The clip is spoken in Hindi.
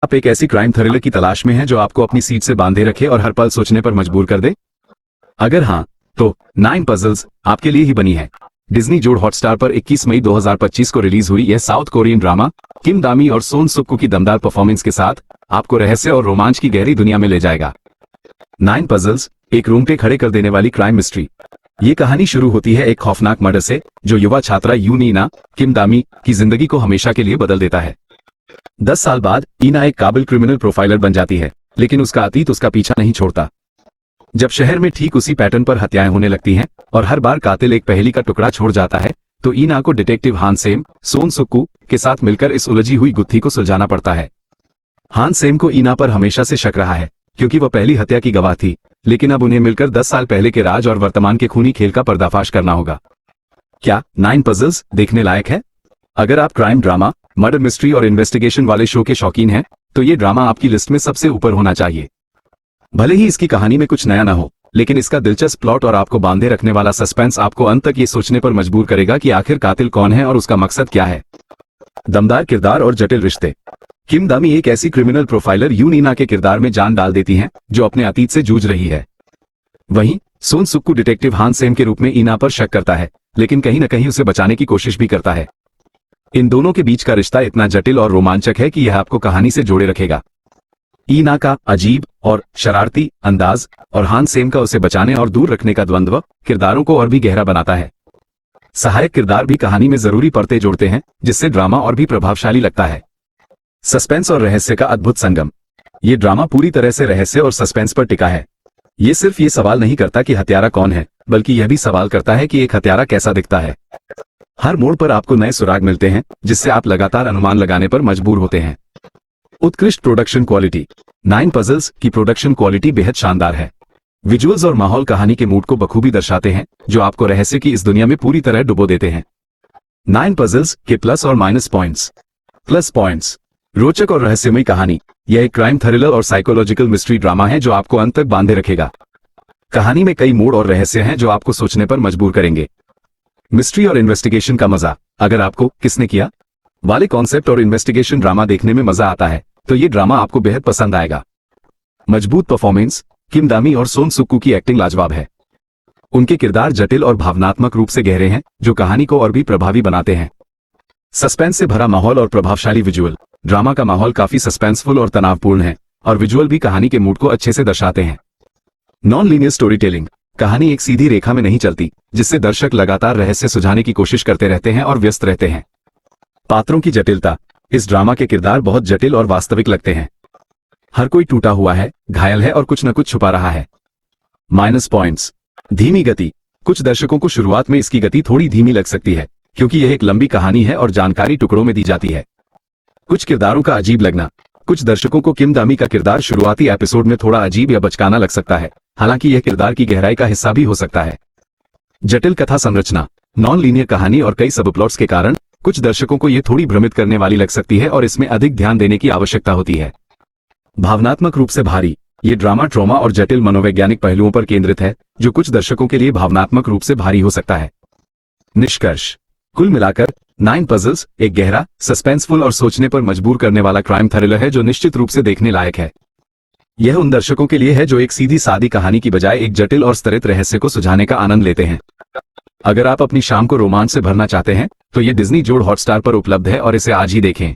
आप एक ऐसी क्राइम थ्रिलर की तलाश में हैं जो आपको अपनी सीट से बांधे रखे और हर पल सोचने पर मजबूर कर दे? अगर हाँ, तो 9 पजल्स आपके लिए ही बनी है। डिज्नी जोड़ हॉटस्टार पर 21 मई 2025 को रिलीज हुई यह साउथ कोरियन ड्रामा किम दामी और सोन सुक्कू की दमदार परफॉर्मेंस के साथ आपको रहस्य और रोमांच की गहरी दुनिया में ले जाएगा। 9 पजल्स एक रोंगटे खड़े कर देने वाली क्राइम मिस्ट्री। ये कहानी शुरू होती है एक खौफनाक मर्डर से जो युवा छात्रा यूनीना किम दामी की जिंदगी को हमेशा के लिए बदल देता है। 10 साल बाद ईना एक काबिल क्रिमिनल प्रोफाइलर बन जाती है, लेकिन उसका अतीत उसका पीछा नहीं छोड़ता। जब शहर में ठीक उसी पैटर्न पर हत्याएं होने लगती हैं और हर बार कातिल एक पहेली का टुकड़ा छोड़ जाता है, तो ईना को डिटेक्टिव हान सेम सोन सुक्कू के साथ मिलकर इस उलझी हुई गुत्थी को सुलझाना पड़ता है। हान सेम को ईना पर हमेशा से शक रहा है क्योंकि वह पहली हत्या की गवाह थी, लेकिन अब उन्हें मिलकर 10 साल पहले के राज और वर्तमान के खूनी खेल का पर्दाफाश करना होगा। क्या 9 पजल्स देखने लायक है? अगर आप क्राइम ड्रामा, मर्डर मिस्ट्री और इन्वेस्टिगेशन वाले शो के शौकीन हैं, तो ये ड्रामा आपकी लिस्ट में सबसे ऊपर होना चाहिए। भले ही इसकी कहानी में कुछ नया ना हो, लेकिन इसका दिलचस्प प्लॉट और आपको बांधे रखने वाला सस्पेंस आपको अंत तक ये सोचने पर मजबूर करेगा कि आखिर कातिल कौन है और उसका मकसद क्या है। दमदार किरदार और जटिल रिश्ते। किम दामी एक ऐसी क्रिमिनल प्रोफाइलर यूनीना के किरदार में जान डाल देती हैं जो अपने अतीत से जूझ रही है। वहीं सोन सुक्कू डिटेक्टिव हान सेम के रूप में ईना पर शक करता है, लेकिन कहीं न कहीं उसे बचाने की कोशिश भी करता है। इन दोनों के बीच का रिश्ता इतना जटिल और रोमांचक है कि यह आपको कहानी से जोड़े रखेगा। ईना का अजीब और शरारती अंदाज और हान सेम का उसे बचाने और दूर रखने का द्वंद्व किरदारों को और भी गहरा बनाता है। सहायक किरदार भी कहानी में जरूरी परतें जोड़ते हैं, जिससे ड्रामा और भी प्रभावशाली लगता है। सस्पेंस और रहस्य का अद्भुत संगम। ये ड्रामा पूरी तरह से रहस्य और सस्पेंस पर टिका है। ये सिर्फ ये सवाल नहीं करता कि हत्यारा कौन है, बल्कि यह भी सवाल करता है कि एक हत्यारा कैसा दिखता है। हर मोड़ पर आपको नए सुराग मिलते हैं, जिससे आप लगातार अनुमान लगाने पर मजबूर होते हैं। उत्कृष्ट प्रोडक्शन क्वालिटी। 9 पजल्स की प्रोडक्शन क्वालिटी बेहद शानदार है। विजुअल्स और माहौल कहानी के मूड को बखूबी दर्शाते हैं, जो आपको रहस्य की इस दुनिया में पूरी तरह डुबो देते हैं। 9 पजल्स के प्लस और माइनस पॉइंट्स। Plus points. रोचक और रहस्यमयी कहानी। यह एक क्राइम थ्रिलर और साइकोलॉजिकल मिस्ट्री ड्रामा है जो आपको अंत तक बांधे रखेगा। कहानी में कई मोड़ और रहस्य हैं जो आपको सोचने पर मजबूर करेंगे। मिस्ट्री और इन्वेस्टिगेशन का मजा। अगर आपको किसने किया वाले कॉन्सेप्ट और इन्वेस्टिगेशन ड्रामा देखने में मजा आता है, तो ये ड्रामा आपको बेहद पसंद आएगा। मजबूत परफॉर्मेंस। किम दामी और सोन सुक्कू की एक्टिंग लाजवाब है। उनके किरदार जटिल और भावनात्मक रूप से गहरे हैं, जो कहानी को और भी प्रभावी बनाते हैं। सस्पेंस से भरा माहौल और प्रभावशाली विजुअल। ड्रामा का माहौल काफी सस्पेंसफुल और तनावपूर्ण है, और विजुअल भी कहानी के मूड को अच्छे से दर्शाते हैं। Non linear story telling. कहानी एक सीधी रेखा में नहीं चलती, जिससे दर्शक लगातार रहस्य सुझाने की कोशिश करते रहते हैं और व्यस्त रहते हैं। पात्रों की जटिलता। इस ड्रामा के किरदार बहुत जटिल और वास्तविक लगते हैं। हर कोई टूटा हुआ है, घायल है और कुछ न कुछ छुपा रहा है। Minus points. धीमी गति। कुछ दर्शकों को शुरुआत में इसकी गति थोड़ी धीमी लग सकती है, क्योंकि यह एक लंबी कहानी है और जानकारी टुकड़ों में दी जाती है। कुछ किरदारों का अजीब लगना। कुछ दर्शकों को किम दामी का किरदार शुरुआती एपिसोड में थोड़ा अजीब या बचकाना लग सकता है, हालांकि यह किरदार की गहराई का हिस्सा भी हो सकता है। जटिल कथा संरचना। नॉन लीनियर कहानी और कई सबप्लॉट्स के कारण कुछ दर्शकों को यह थोड़ी भ्रमित करने वाली लग सकती है और इसमें अधिक ध्यान देने की आवश्यकता होती है। भावनात्मक रूप से भारी। ये ड्रामा ट्रॉमा और जटिल मनोवैज्ञानिक पहलुओं पर केंद्रित है, जो कुछ दर्शकों के लिए भावनात्मक रूप से भारी हो सकता है। निष्कर्ष। कुल मिलाकर 9 पजल्स एक गहरा, सस्पेंसफुल और सोचने पर मजबूर करने वाला क्राइम थ्रिलर है जो निश्चित रूप से देखने लायक है। यह उन दर्शकों के लिए है जो एक सीधी सादी कहानी की बजाय एक जटिल और स्तरित रहस्य को सुझाने का आनंद लेते हैं। अगर आप अपनी शाम को रोमांच से भरना चाहते हैं, तो ये डिज्नी जोड़ हॉटस्टार पर उपलब्ध है और इसे आज ही देखें।